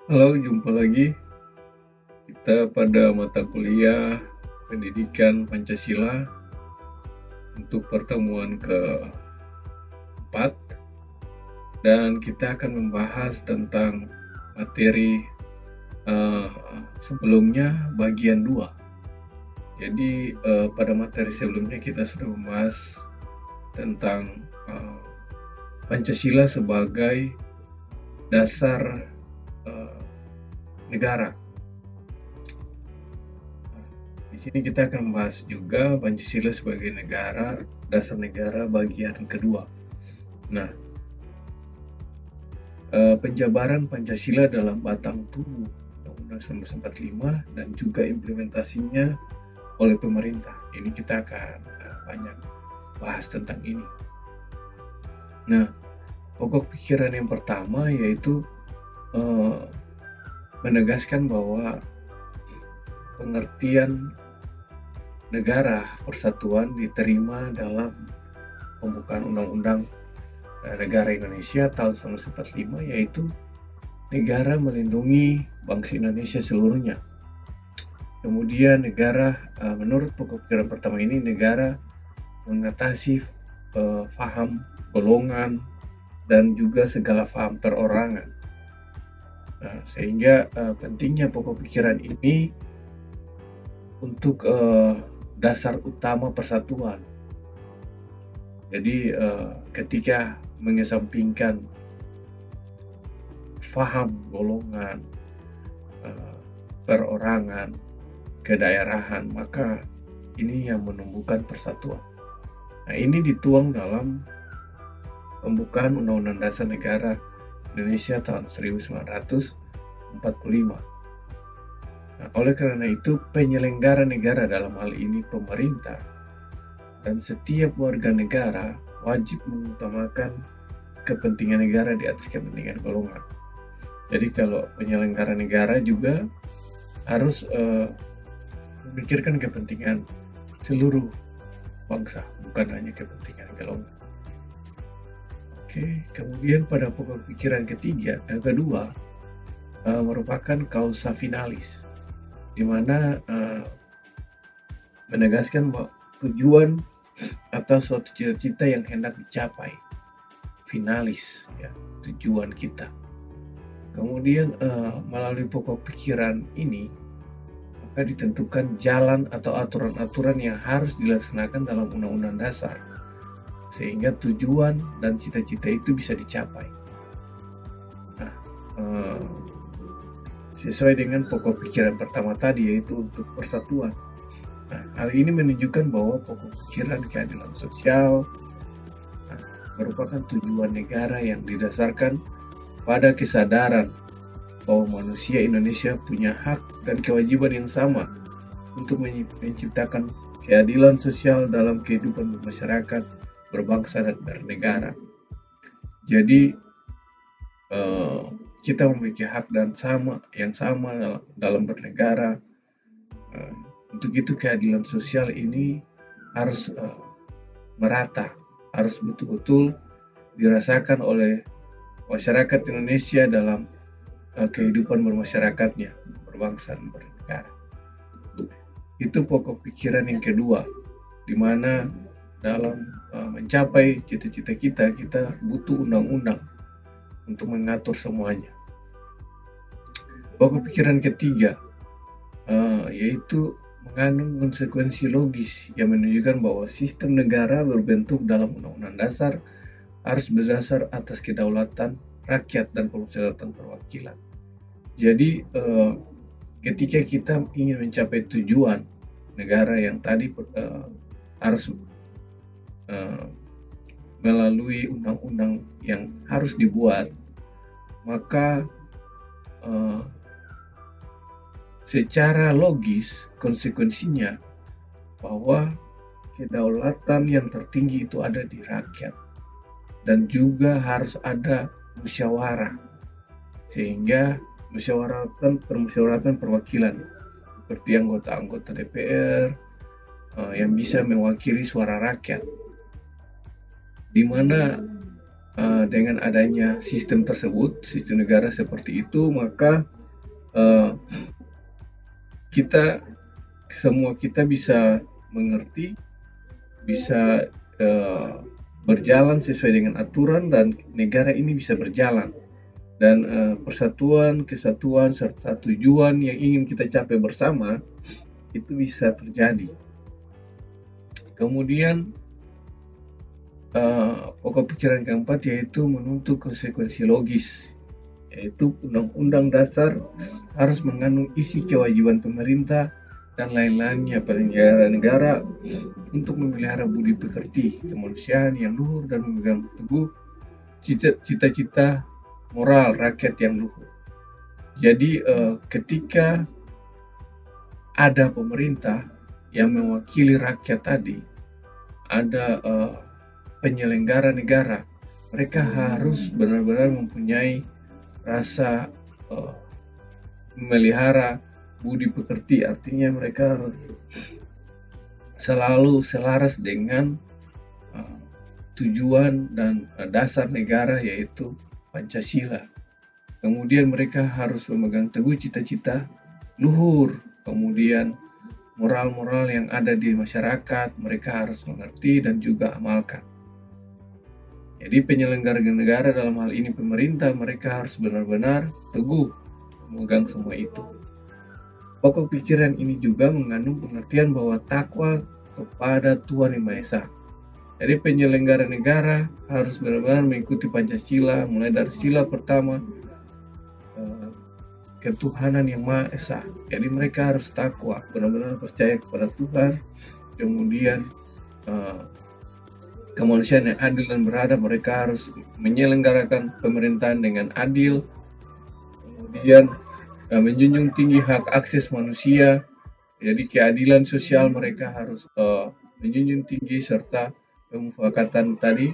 Halo, jumpa lagi kita pada mata kuliah Pendidikan Pancasila untuk pertemuan keempat, dan kita akan membahas tentang materi uh, sebelumnya bagian 2. Jadi pada materi sebelumnya kita sudah membahas tentang Pancasila sebagai dasar negara. Di sini kita akan membahas juga Pancasila sebagai negara, dasar negara bagian kedua. Nah, penjabaran Pancasila dalam batang tubuh Undang-Undang 1945 dan juga implementasinya oleh pemerintah. Ini kita akan banyak bahas tentang ini. Nah, pokok pikiran yang pertama yaitu menegaskan bahwa pengertian negara persatuan diterima dalam pembukaan Undang-Undang Negara Indonesia tahun 1945, yaitu negara melindungi bangsa Indonesia seluruhnya. Kemudian negara, menurut pokok pikiran pertama ini, negara mengatasi paham golongan dan juga segala paham perorangan. Sehingga pentingnya pokok pikiran ini untuk dasar utama persatuan. Jadi ketika mengesampingkan paham golongan, perorangan, kedaerahan, maka ini yang menumbuhkan persatuan. Nah, ini dituang dalam pembukaan Undang-Undang Dasar Negara Indonesia tahun 1945. Nah, oleh karena itu, penyelenggara negara dalam hal ini pemerintah dan setiap warga negara wajib mengutamakan kepentingan negara di atas kepentingan golongan. Jadi kalau penyelenggara negara juga harus memikirkan kepentingan seluruh bangsa, bukan hanya kepentingan golongan. Oke, kemudian pada pokok pikiran kedua merupakan causa finalis, di mana menegaskan bahwa tujuan atau suatu cita-cita yang hendak dicapai, finalis, ya, tujuan kita. Kemudian melalui pokok pikiran ini maka ditentukan jalan atau aturan-aturan yang harus dilaksanakan dalam undang-undang dasar sehingga tujuan dan cita-cita itu bisa dicapai. Nah, sesuai dengan pokok pikiran pertama tadi, yaitu untuk persatuan. Nah, hal ini menunjukkan bahwa pokok pikiran keadilan sosial merupakan tujuan negara yang didasarkan pada kesadaran bahwa manusia Indonesia punya hak dan kewajiban yang sama untuk menciptakan keadilan sosial dalam kehidupan bermasyarakat, berbangsa, dan bernegara. Jadi kita memiliki hak yang sama dalam bernegara. Untuk itu keadilan sosial ini harus merata, harus betul-betul dirasakan oleh masyarakat Indonesia dalam kehidupan bermasyarakatnya, berbangsa dan bernegara. Itu pokok pikiran yang kedua, di mana dalam mencapai cita-cita kita butuh undang-undang untuk mengatur semuanya. Pokok pikiran ketiga yaitu mengandung konsekuensi logis yang menunjukkan bahwa sistem negara berbentuk dalam undang-undang dasar harus berdasar atas kedaulatan rakyat dan permusyawaratan perwakilan. Jadi ketika kita ingin mencapai tujuan negara yang tadi harus melalui undang-undang yang harus dibuat, maka secara logis konsekuensinya bahwa kedaulatan yang tertinggi itu ada di rakyat, dan juga harus ada musyawarah, sehingga permusyawaratan perwakilan seperti anggota-anggota DPR yang bisa mewakili suara rakyat, di mana dengan adanya sistem tersebut, sistem negara seperti itu, maka uh, semua kita bisa mengerti, bisa berjalan sesuai dengan aturan, dan negara ini bisa berjalan, dan persatuan, kesatuan, serta tujuan yang ingin kita capai bersama itu bisa terjadi. Kemudian pokok pikiran keempat yaitu menuntut konsekuensi logis, yaitu Undang-Undang Dasar harus mengandung isi kewajiban pemerintah dan lain-lainnya pada negara untuk memelihara budi pekerti, kemanusiaan yang luhur, dan memegang teguh cita-cita moral rakyat yang luhur. Jadi ketika ada pemerintah yang mewakili rakyat tadi, ada penyelenggara negara, mereka harus benar-benar mempunyai rasa memelihara budi pekerti, artinya mereka harus selalu selaras dengan tujuan dan dasar negara, yaitu Pancasila. Kemudian mereka harus memegang teguh cita-cita luhur, kemudian moral-moral yang ada di masyarakat mereka harus mengerti dan juga amalkan. Jadi penyelenggara negara, dalam hal ini pemerintah, mereka harus benar-benar teguh memegang semua itu. Pokok pikiran ini juga mengandung pengertian bahwa takwa kepada Tuhan Yang Maha Esa. Jadi penyelenggara negara harus benar-benar mengikuti Pancasila, mulai dari sila pertama, ketuhanan Yang Maha Esa. Jadi mereka harus takwa, benar-benar percaya kepada Tuhan, kemudian kemanusiaan yang adil dan beradab, mereka harus menyelenggarakan pemerintahan dengan adil, kemudian menjunjung tinggi hak akses manusia, jadi keadilan sosial mereka harus menjunjung tinggi, serta pemufakatan tadi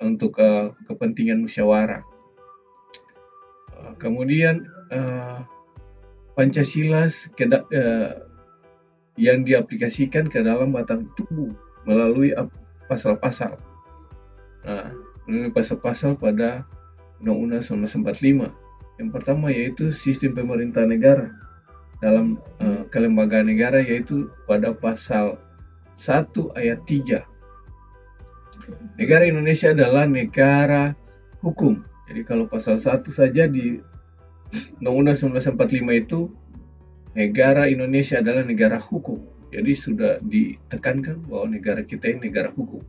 untuk kepentingan musyawarah. Kemudian Pancasila yang diaplikasikan ke dalam batang tubuh melalui pasal-pasal. Melalui pasal-pasal pada Undang-Undang 1945. Yang pertama yaitu sistem pemerintahan negara dalam kelembagaan negara, yaitu pada pasal 1 ayat 3. Negara Indonesia adalah negara hukum. Jadi kalau pasal 1 saja di Undang-Undang 1945 itu, negara Indonesia adalah negara hukum. Jadi sudah ditekankan bahwa negara kita ini negara hukum.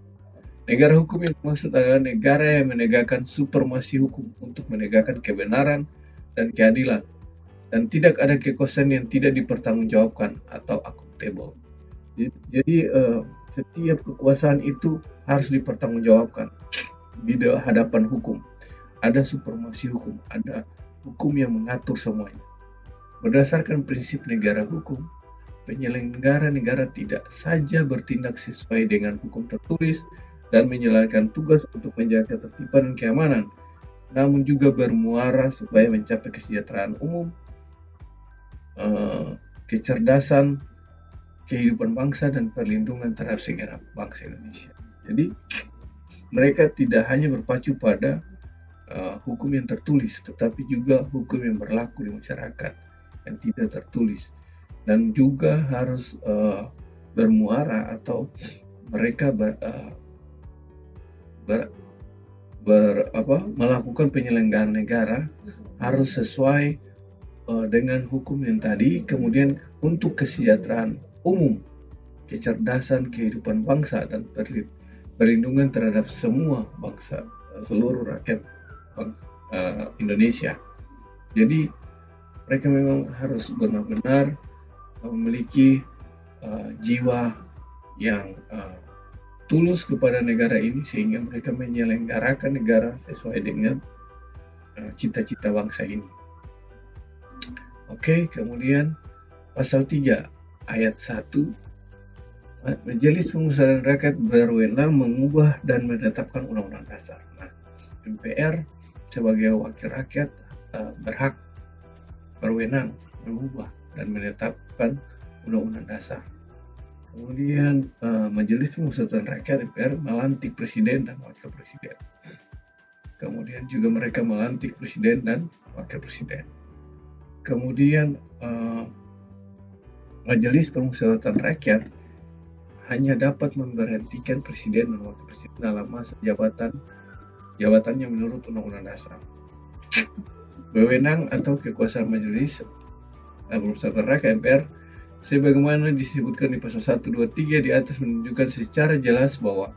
Negara hukum yang maksud adalah negara yang menegakkan supremasi hukum untuk menegakkan kebenaran dan keadilan, dan tidak ada kekuasaan yang tidak dipertanggungjawabkan atau akuntabel. Jadi setiap kekuasaan itu harus dipertanggungjawabkan di hadapan hukum. Ada supremasi hukum, ada hukum yang mengatur semuanya. Berdasarkan prinsip negara hukum, penyelenggara negara tidak saja bertindak sesuai dengan hukum tertulis dan menjalankan tugas untuk menjaga ketertiban dan keamanan, namun juga bermuara supaya mencapai kesejahteraan umum, kecerdasan, kehidupan bangsa, dan perlindungan terhadap segenap bangsa Indonesia. Jadi mereka tidak hanya berpacu pada hukum yang tertulis, tetapi juga hukum yang berlaku di masyarakat yang tidak tertulis, dan juga harus bermuara atau mereka melakukan penyelenggaraan negara harus sesuai dengan hukum yang tadi. Kemudian untuk kesejahteraan umum, kecerdasan, kehidupan bangsa, dan perlindungan terhadap semua bangsa, seluruh rakyat Indonesia. Jadi mereka memang harus benar-benar memiliki jiwa yang tulus kepada negara ini, sehingga mereka menyelenggarakan negara sesuai dengan cita-cita bangsa ini. Oke, kemudian pasal 3 ayat 1, Majelis Permusyawaratan Rakyat berwenang mengubah dan menetapkan undang-undang dasar. Nah, MPR sebagai wakil rakyat berhak berwenang mengubah dan menetapkan undang-undang dasar. Kemudian Majelis Permusyawaratan Rakyat MPR melantik presiden dan wakil presiden. Kemudian juga mereka melantik presiden dan wakil presiden. Kemudian Majelis Permusyawaratan Rakyat hanya dapat memberhentikan presiden dan wakil presiden dalam masa jabatannya menurut Undang-Undang Dasar. Wewenang atau kekuasaan Majelis Permusyawaratan Rakyat (MPR) sebagaimana disebutkan di pasal 1, 2, 3 di atas menunjukkan secara jelas bahwa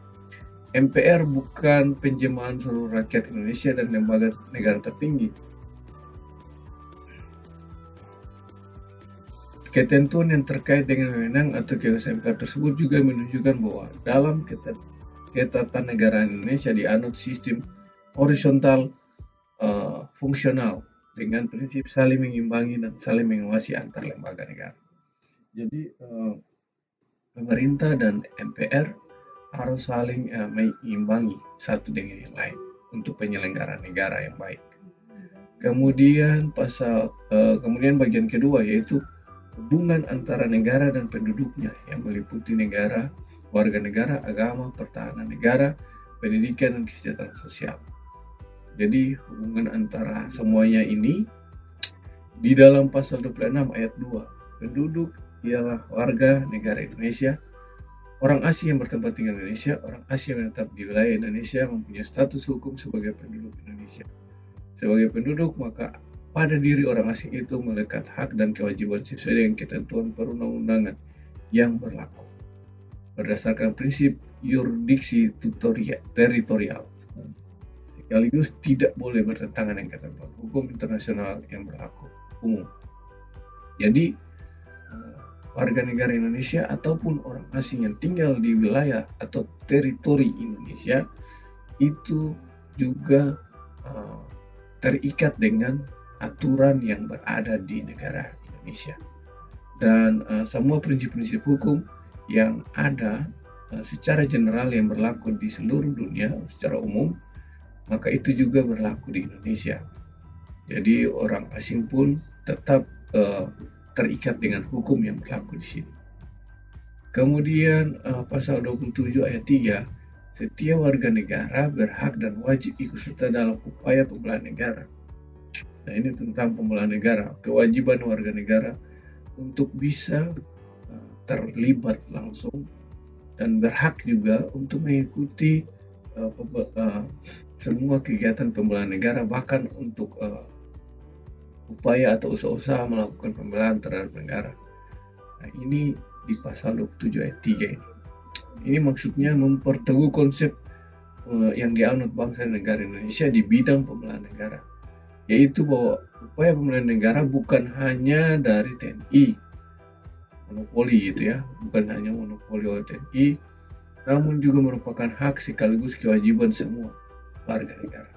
MPR bukan penjemahan seluruh rakyat Indonesia dan lembaga negara tertinggi. Ketentuan yang terkait dengan wewenang atau kekuasaan MPR tersebut juga menunjukkan bahwa dalam ketatanegaraan Indonesia dianut sistem horizontal fungsional dengan prinsip saling mengimbangi dan saling mengawasi antar lembaga negara. Jadi pemerintah dan MPR harus saling mengimbangi satu dengan yang lain untuk penyelenggaraan negara yang baik. Kemudian kemudian bagian kedua yaitu hubungan antara negara dan penduduknya yang meliputi negara, warga negara, agama, pertahanan negara, pendidikan, dan kesejahteraan sosial. Jadi hubungan antara semuanya ini di dalam pasal 26 ayat 2, penduduk ialah warga negara Indonesia, orang asing yang bertempat tinggal di Indonesia, orang asing yang menetap di wilayah Indonesia mempunyai status hukum sebagai penduduk Indonesia. Sebagai penduduk, maka pada diri orang asing itu melekat hak dan kewajiban sesuai dengan ketentuan perundang-undangan yang berlaku berdasarkan prinsip yurisdiksi teritorial, sekaligus tidak boleh bertentangan dengan ketentuan hukum internasional yang berlaku umum. Jadi warga negara Indonesia ataupun orang asing yang tinggal di wilayah atau teritori Indonesia itu juga terikat dengan aturan yang berada di negara Indonesia, dan semua prinsip-prinsip hukum yang ada secara general yang berlaku di seluruh dunia secara umum, maka itu juga berlaku di Indonesia. Jadi orang asing pun tetap terikat dengan hukum yang berlaku di sini. Kemudian pasal 27 ayat 3, setiap warga negara berhak dan wajib ikut serta dalam upaya pembelahan negara. Nah, ini tentang pembelahan negara, kewajiban warga negara untuk bisa terlibat langsung dan berhak juga untuk mengikuti semua kegiatan pembelahan negara, bahkan untuk upaya atau usaha-usaha melakukan pembelahan terhadap negara. Nah, ini di pasal 27 ayat 3 ini. Ini maksudnya memperteguh konsep yang dianut bangsa dan negara Indonesia di bidang pembelahan negara, yaitu bahwa upaya pembelahan negara bukan hanya dari TNI, monopoli gitu ya, bukan hanya monopoli oleh TNI, namun juga merupakan hak sekaligus kewajiban semua warga negara.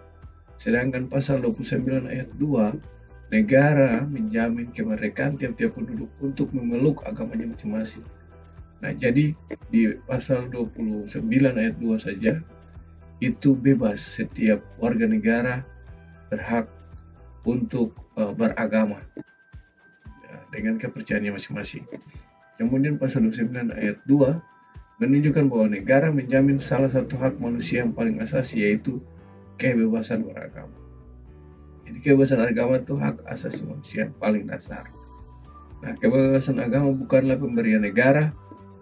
Sedangkan pasal 29 ayat 2, negara menjamin kemerdekaan tiap-tiap penduduk untuk memeluk agamanya masing-masing. Nah, jadi di pasal 29 ayat 2 saja itu bebas, setiap warga negara berhak untuk beragama dengan kepercayaannya masing-masing. Kemudian pasal 29 ayat 2 menunjukkan bahwa negara menjamin salah satu hak manusia yang paling asasi, yaitu kebebasan beragama. Jadi kebebasan agama itu hak asasi manusia yang paling dasar. Nah, kebebasan agama bukanlah pemberian negara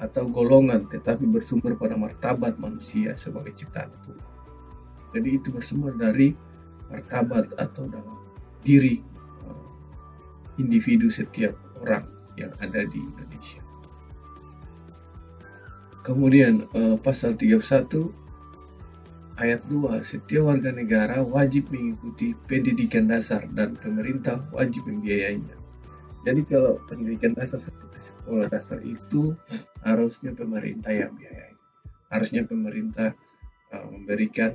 atau golongan, tetapi bersumber pada martabat manusia sebagai ciptaan Tuhan. Jadi itu bersumber dari martabat atau dalam diri individu setiap orang yang ada di Indonesia. Kemudian pasal 31 ayat 2, setiap warga negara wajib mengikuti pendidikan dasar dan pemerintah wajib membiayainya. Jadi kalau pendidikan dasar seperti sekolah dasar itu harusnya pemerintah yang biayai. Harusnya pemerintah memberikan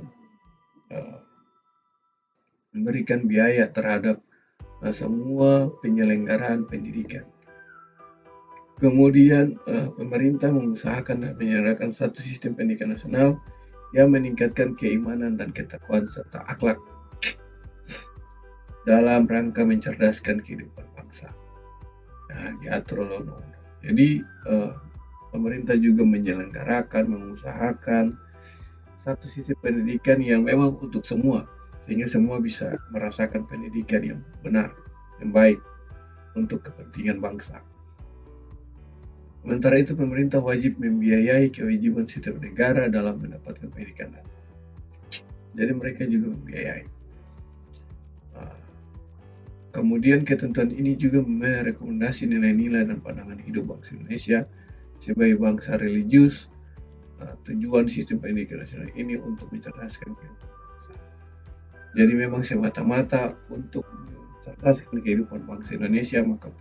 biaya terhadap semua penyelenggaraan pendidikan. Kemudian pemerintah mengusahakan dan menyelenggarakan satu sistem pendidikan nasional yang meningkatkan keimanan dan ketakwaan serta akhlak dalam rangka mencerdaskan kehidupan bangsa. Nah, diatur oleh undang-undang. Jadi pemerintah juga menyelenggarakan, mengusahakan satu sistem pendidikan yang memang untuk semua, sehingga semua bisa merasakan pendidikan yang benar, yang baik. untuk kepentingan bangsa. Sementara itu, pemerintah wajib membiayai kewajiban setiap negara dalam mendapatkan pendidikan dasar. Jadi mereka juga membiayai. Kemudian ketentuan ini juga merekomendasi nilai-nilai dan pandangan hidup bangsa Indonesia sebagai bangsa religius. Tujuan sistem pendidikan nasional ini untuk mencerdaskan kehidupan bangsa. Jadi memang semata-mata untuk mencerdaskan kehidupan bangsa Indonesia, maka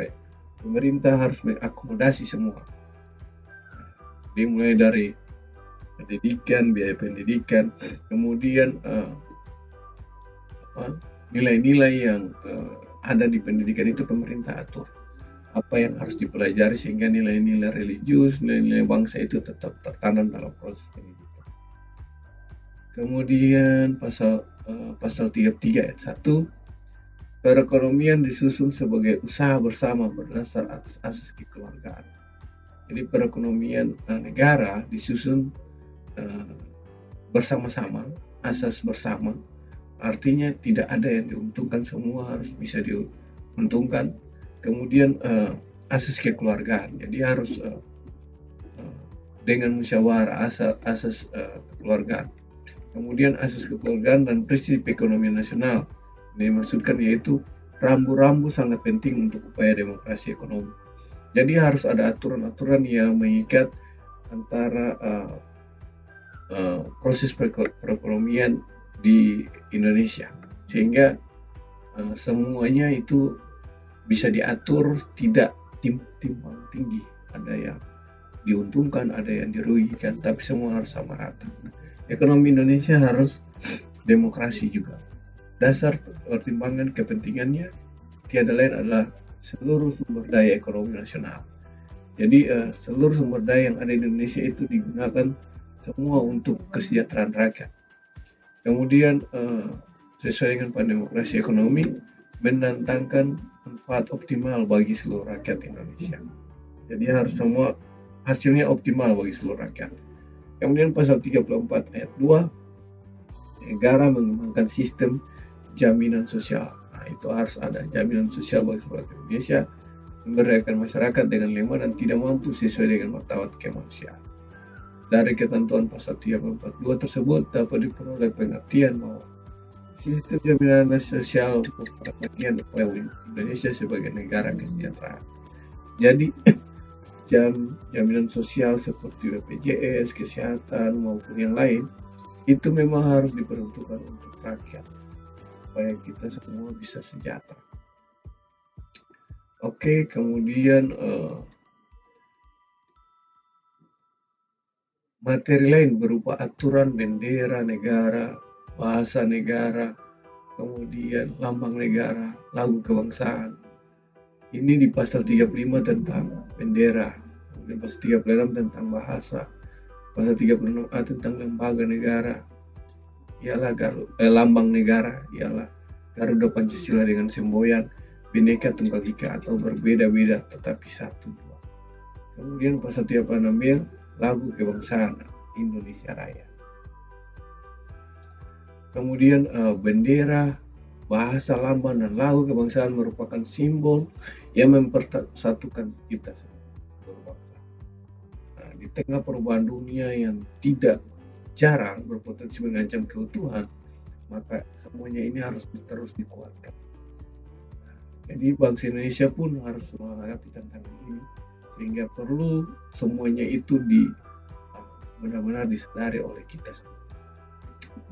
pemerintah harus mengakomodasi semua. Dimulai dari pendidikan, biaya pendidikan, kemudian nilai-nilai yang ada di pendidikan itu pemerintah atur. Apa yang harus dipelajari sehingga nilai-nilai religius, nilai-nilai bangsa itu tetap tertanam dalam proses pendidikan. Kemudian pasal 33 ayat 1, perekonomian disusun sebagai usaha bersama berdasar atas asas kekeluargaan. Jadi perekonomian negara disusun bersama-sama, asas bersama. Artinya tidak ada yang diuntungkan, semua harus bisa diuntungkan. Kemudian asas kekeluargaan, jadi harus dengan musyawarah asas kekeluargaan. Kemudian asas kekeluargaan dan prinsip ekonomi nasional, ini dimaksudkan yaitu rambu-rambu sangat penting untuk upaya demokrasi ekonomi. Jadi harus ada aturan-aturan yang mengikat antara proses perekonomian di Indonesia, sehingga semuanya itu bisa diatur, tidak timpang tinggi. Ada yang diuntungkan, ada yang dirugikan, tapi semua harus sama rata. Ekonomi Indonesia harus demokrasi juga. Dasar pertimbangan kepentingannya tiada lain adalah seluruh sumber daya ekonomi nasional. Jadi seluruh sumber daya yang ada di Indonesia itu digunakan semua untuk kesejahteraan rakyat. Kemudian sesuai dengan demokrasi ekonomi, mendatangkan manfaat optimal bagi seluruh rakyat Indonesia. Jadi harus semua hasilnya optimal bagi seluruh rakyat. Kemudian pasal 34 ayat 2, negara mengembangkan sistem jaminan sosial. Nah, itu harus ada jaminan sosial bagi seluruh rakyat Indonesia, memberdayakan masyarakat dengan lemah dan tidak mampu sesuai dengan martabat kemanusiaan. Dari ketentuan pasal 34.2 tersebut dapat diperoleh pengertian bahwa sistem jaminan sosial merupakan bagian upaya Indonesia sebagai negara kesejahteraan. Jadi jaminan sosial seperti BPJS, kesehatan maupun yang lain itu memang harus diperuntukkan untuk rakyat supaya kita semua bisa sejahtera. Oke, kemudian materi lain berupa aturan bendera negara, bahasa negara, kemudian lambang negara, lagu kebangsaan. Ini di pasal 35 tentang bendera, kemudian pasal 36 tentang bahasa, pasal 36A tentang lembaga negara, ialah lambang negara, ialah Garuda Pancasila dengan semboyan Bhinneka Tunggal Ika atau berbeda-beda tetapi satu dua. Kemudian pasal 36B lagu kebangsaan Indonesia Raya. Kemudian bendera, bahasa, lambang, dan lagu kebangsaan merupakan simbol yang mempersatukan kita sebagai bangsa. Nah, di tengah perubahan dunia yang tidak jarang berpotensi mengancam keutuhan, maka semuanya ini harus terus dikuatkan. Jadi bangsa Indonesia pun harus menghadapi tantangan ini, sehingga perlu semuanya itu benar-benar disadari oleh kita semua.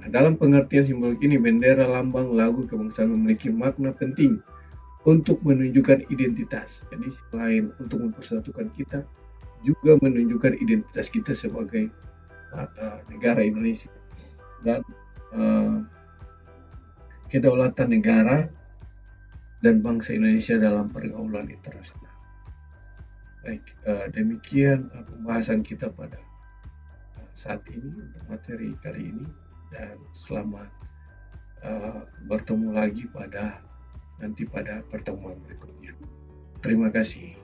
Nah, dalam pengertian simbolik ini, bendera, lambang, lagu kebangsaan memiliki makna penting untuk menunjukkan identitas. Jadi selain untuk mempersatukan kita, juga menunjukkan identitas kita sebagai negara Indonesia dan kedaulatan negara dan bangsa Indonesia dalam pergaulan internasional. Baik, demikian pembahasan kita pada saat ini untuk materi kali ini, dan selamat bertemu lagi nanti pada pertemuan berikutnya. Terima kasih.